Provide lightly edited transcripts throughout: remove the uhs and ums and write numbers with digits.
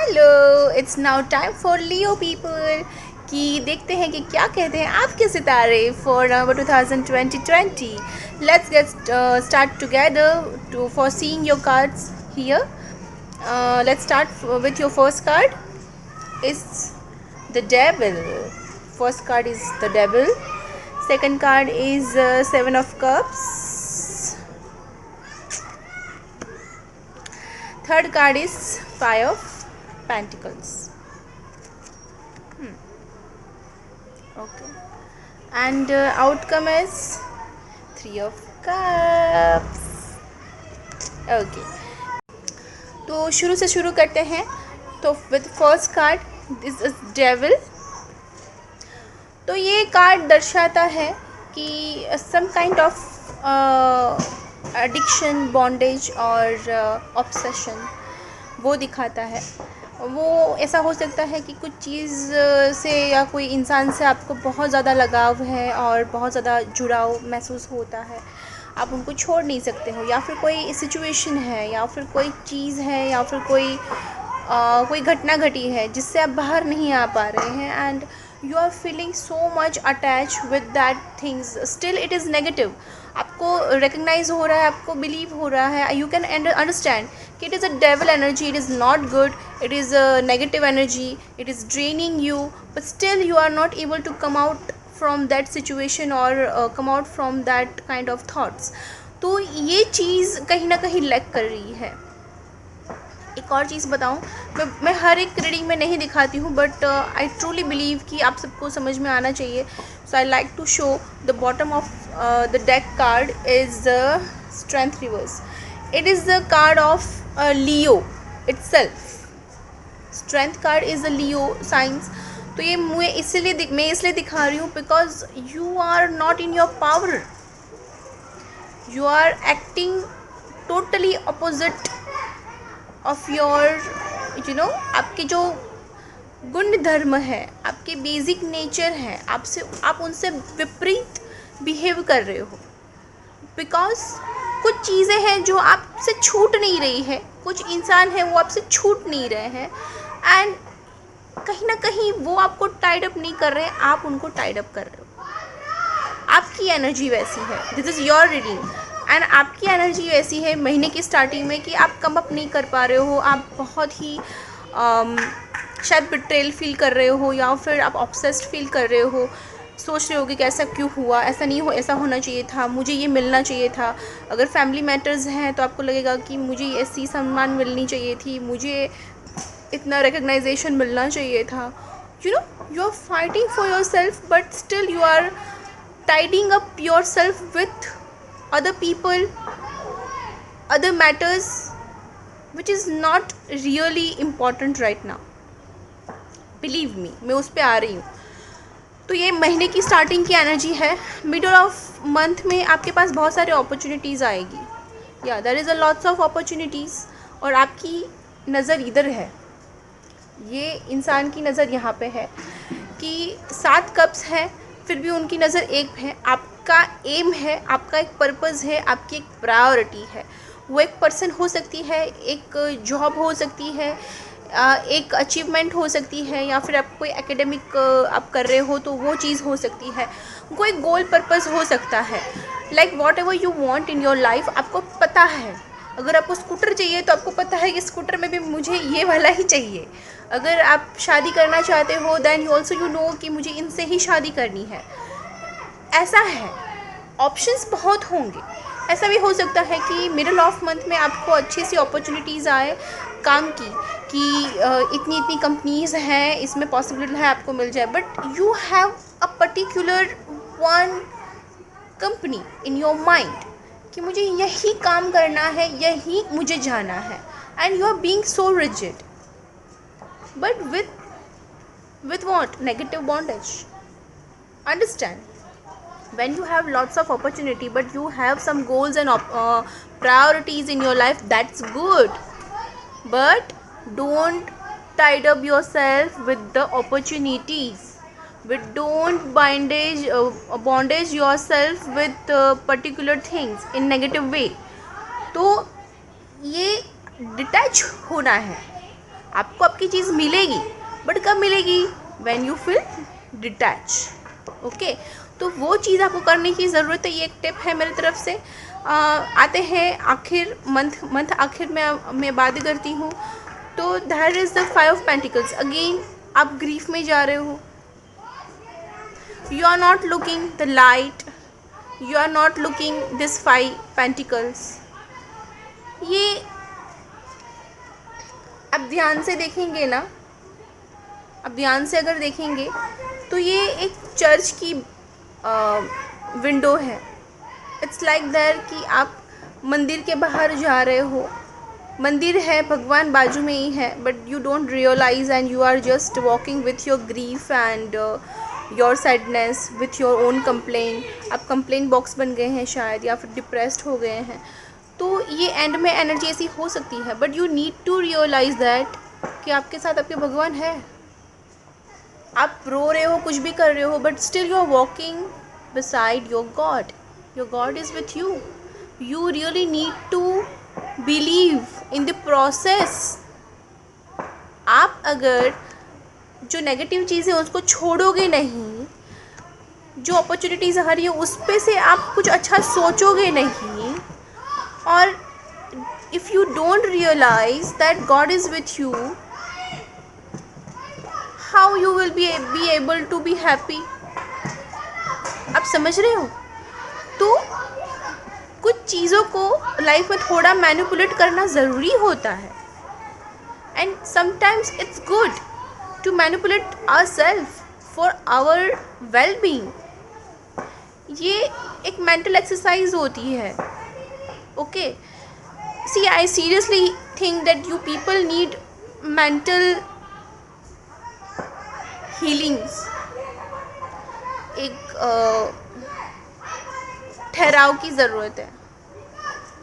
Hello, it's now time for Leo people कि देखते हैं कि क्या कहते हैं आपके सितारे for November 2020. Let's get start together to for seeing your cards here. Let's start with your first card. Is the devil. First card is the devil. Second card is seven of cups. Third card is five of pentacles. Okay, and outcome is three of cups. Okay, तो शुरू करते हैं. तो with first card this is devil. तो ये card दर्शाता है कि some kind of addiction, bondage और ऑब्सेशन वो दिखाता है. वो ऐसा हो सकता है कि कुछ चीज़ से या कोई इंसान से आपको बहुत ज़्यादा लगाव है और बहुत ज़्यादा जुड़ाव महसूस होता है. आप उनको छोड़ नहीं सकते हो, या फिर कोई सिचुएशन है, या फिर कोई चीज़ है, या फिर कोई घटना घटी है जिससे आप बाहर नहीं आ पा रहे हैं. And you are feeling so much attach with that things. Still it is negative. आपको रिकग्नाइज हो रहा है, आपको बिलीव हो रहा है, यू कैन अंडरस्टैंड कि it is a devil energy, it is not good, it is a negative energy, it is draining you, but still you are not able to come out from that situation or come out from that kind of thoughts. तो ये चीज़ कहीं ना कहीं lack कर रही है. एक और चीज़ बताऊँ, मैं हर एक रीडिंग में नहीं दिखाती हूँ, बट आई ट्रूली बिलीव कि आप सबको समझ में आना चाहिए. So I like to show the bottom of the deck card is the strength reverse. It is the card of Leo itself. Strength card is the Leo science. तो ये मैं इसलिए दिखा रही हूँ because you are not in your power. You are acting totally opposite of your आपके जो गुण धर्म है, आपके बेसिक नेचर है, आप उनसे विपरीत बिहेव कर रहे हो. बिकॉज कुछ चीज़ें हैं जो आपसे छूट नहीं रही है, कुछ इंसान हैं वो आपसे छूट नहीं रहे हैं, एंड कहीं ना कहीं वो आपको टाइड अप नहीं कर रहे हैं, आप उनको टाइड अप कर रहे हो. आपकी एनर्जी वैसी है. This is your reading. And आपकी एनर्जी वैसी है महीने की स्टार्टिंग में कि आप कम अप नहीं कर पा रहे हो. आप बहुत ही शायद बिट्रेल फील कर रहे हो, या फिर आप ऑब्सेस्ड फील कर रहे हो. सोच रहे हो कि ऐसा क्यों हुआ, ऐसा नहीं हो, ऐसा होना चाहिए था, मुझे ये मिलना चाहिए था. अगर फैमिली मैटर्स हैं तो आपको लगेगा कि मुझे ऐसी सम्मान मिलनी चाहिए थी, मुझे इतना रिकग्नाइजेशन मिलना चाहिए था. You are fighting for your self, but still you are tiding up your self with other people, other matters which is not really important right now. Believe me, मैं उस पर आ रही हूँ. तो ये महीने की स्टार्टिंग की एनर्जी है. मिडल ऑफ मंथ में आपके पास बहुत सारे अपॉर्चुनिटीज़ आएगी. या there is a lots of opportunities. और आपकी नज़र इधर है, ये इंसान की नज़र यहाँ पे है कि 7 कप्स हैं, फिर भी उनकी नज़र एक है. आपका एम है, आपका एक पर्पज़ है, आपकी एक प्रायोरिटी है. वो एक पर्सन हो सकती है, एक जॉब हो सकती है, एक अचीवमेंट हो सकती है, या फिर आप कोई एकेडमिक आप कर रहे हो तो वो चीज़ हो सकती है. कोई गोल पर्पज़ हो सकता है. Like what ever you want in your life, आपको पता है. अगर आपको स्कूटर चाहिए तो आपको पता है कि स्कूटर में भी मुझे ये वाला ही चाहिए. अगर आप शादी करना चाहते हो then you also you know कि मुझे इनसे ही शादी करनी है. ऐसा है, ऑप्शंस बहुत होंगे. ऐसा भी हो सकता है कि मिडल ऑफ मंथ में आपको अच्छी सी अपॉर्चुनिटीज़ आए काम की, कि इतनी इतनी कंपनीज़ हैं, इसमें पॉसिबिलिटी है आपको मिल जाए. But you have a particular one company in your mind कि मुझे यही काम करना है, यही मुझे जाना है, and you are being so rigid. But with what? Negative bondage. Understand? When you have lots of opportunity but you have some goals and priorities in your life, that's good. But don't tied up yourself with the opportunities. But don't bondage yourself with particular things in negative way. तो ये detach होना है. आपको आपकी चीज़ मिलेगी, but कब मिलेगी? When you feel detach. Okay, तो वो चीज़ आपको करने की ज़रूरत है। ये एक टिप है मेरी तरफ से। आते हैं आखिर मंथ आखिर में मैं बातें करती हूँ। तो that is the 5 of pentacles. Again आप ग्रीफ में जा रहे हो, you are not looking the light, you are not looking this 5 pentacles. ये अब ध्यान से देखेंगे ना, अब ध्यान से अगर देखेंगे तो ये एक चर्च की विंडो है। इट्स लाइक दैट कि आप मंदिर के बाहर जा रहे हो, मंदिर है, भगवान बाजू में ही है, but you don't realise and you are just walking with your grief and your sadness, with your own complain. आप कंप्लेन बॉक्स बन गए हैं शायद, या फिर डिप्रेस्ड हो गए हैं। तो ये एंड में एनर्जी ऐसी हो सकती है, but you need to realise that कि आपके साथ आपके भगवान है। आप रो रहे हो, कुछ भी कर रहे हो, but still you are walking beside your God. Your God is with you. You really need to believe in the process. आप अगर जो नेगेटिव चीज़ें उसको छोड़ोगे नहीं, जो अपॉर्चुनिटीज़ आ रही है उस पे से आप कुछ अच्छा सोचोगे नहीं, और if you don't realise that God is with you, how you will be able to be happy? आप समझ रहे हो? तो कुछ चीज़ों को लाइफ में थोड़ा मैनिपुलेट करना ज़रूरी होता है, and sometimes it's good to manipulate ourself for our well being. ये एक मेंटल एक्सरसाइज होती है। Okay, see I seriously think that you people need mental healings. एक ठहराव की ज़रूरत है,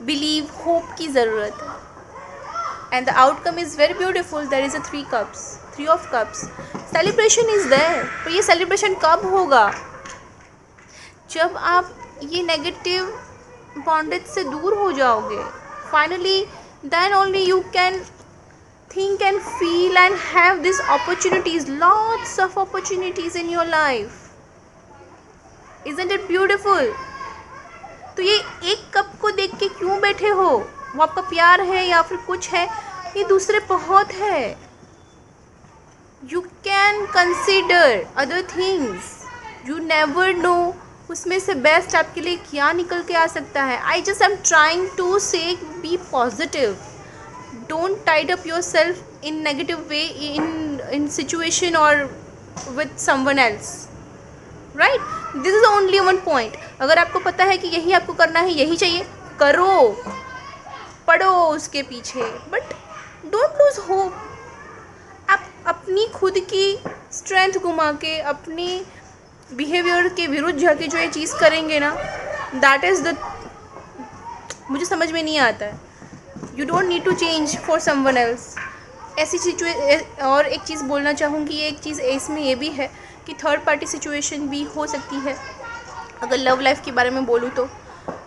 बिलीव, होप की ज़रूरत है, and the outcome is very beautiful. There is a 3 of cups. Celebration is there, पर ये सेलिब्रेशन कब होगा? जब आप ये नेगेटिव बॉन्डेज से दूर हो जाओगे। Finally then only you can think and feel and have these opportunities, lots of opportunities in your life. Isn't it beautiful? तो ये एक कप को देख के क्यों बैठे हो? वो आपका प्यार है या फिर कुछ है? ये दूसरे बहुत है। You can consider other things. You never know उसमें से बेस्ट आपके लिए क्या निकल के आ सकता है। I just am trying to say be positive. Don't tie up yourself in negative way in situation or with someone else. Right? This is only one point. अगर आपको पता है कि यही आपको करना है, यही चाहिए, करो, पढ़ो उसके पीछे, बट डोंट लूज होप। आप अपनी खुद की स्ट्रेंथ घुमा के, अपनी बिहेवियर के विरुद्ध जाके जो ये चीज़ करेंगे ना, दैट इज़ द, मुझे समझ में नहीं आता है। You don't need to change for someone else. ऐसी और एक चीज़ बोलना चाहूँगी, ये एक चीज़ इसमें ये भी है कि थर्ड पार्टी सिचुएशन भी हो सकती है। अगर लव लाइफ के बारे में बोलूँ तो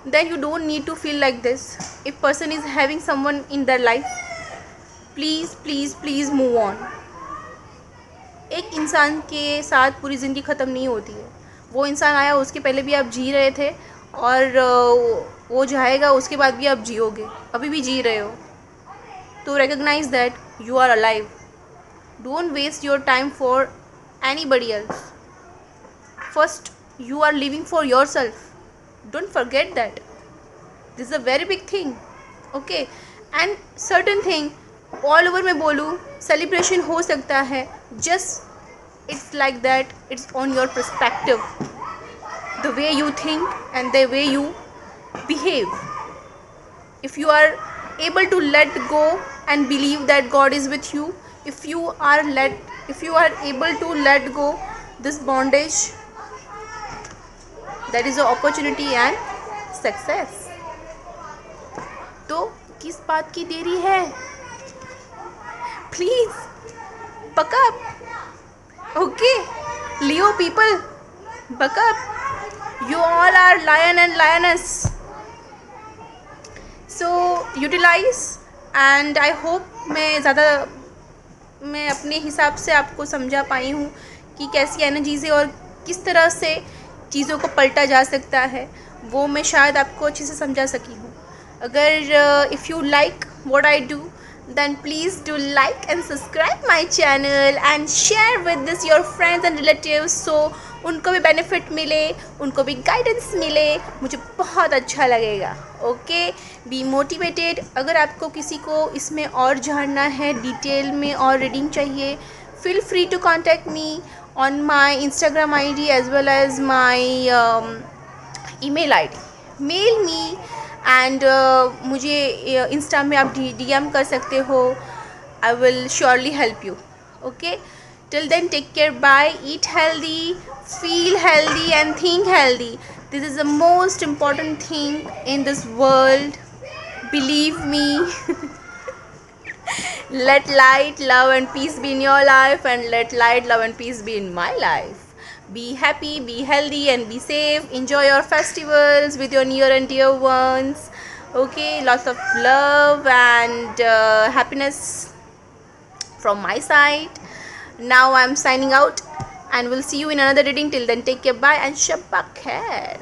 then you don't need to feel like this. If person is having someone in their life, please please please move on. एक इंसान के साथ पूरी ज़िंदगी ख़त्म नहीं होती है। वो इंसान आया, उसके पहले भी आप जी रहे थे, और वो जाएगा, उसके बाद भी आप जियोगे, अभी भी जी रहे हो। तो recognise that you are alive. Don't waste your time for anybody else. First you are living for yourself. Don't forget that. This is a very big thing. Okay, and certain thing all over मैं बोलूँ, celebration हो सकता है, just it's like that, it's on your perspective, the way you think and the way you behave. If you are able to let go and believe that God is with you, if you are able to let go this bondage, that is the opportunity and success. तो किस बात की देरी है? Please buck up. Okay, Leo people, buck up. You all are lion and lioness. So utilize, and I hope मैं ज़्यादा मैं अपने हिसाब से आपको समझा पाई हूँ कि कैसी एनर्जीज़ है और किस तरह से चीज़ों को पलटा जा सकता है, वो मैं शायद आपको अच्छे से समझा सकी हूँ. अगर if you like what I do, then please do like and subscribe my channel and share with this your friends and relatives, so उनको भी बेनिफिट मिले, उनको भी गाइडेंस मिले, मुझे बहुत अच्छा लगेगा. Okay, be motivated. अगर आपको किसी को इसमें और जानना है, डिटेल में और रीडिंग चाहिए, feel free to contact me on my Instagram ID as well as my email ID. Mail me and मुझे इंस्टा में आप DM कर सकते हो. I will surely help you. Okay, till then take care, bye, eat healthy, feel healthy and think healthy. This is the most important thing in this world, believe me. Let light, love and peace be in your life, and let light, love and peace be in my life. Be happy, be healthy and be safe. Enjoy your festivals with your near and dear ones. Okay, lots of love and happiness from my side. Now I'm signing out and we'll see you in another reading. Till then, take care, bye and shabba khair.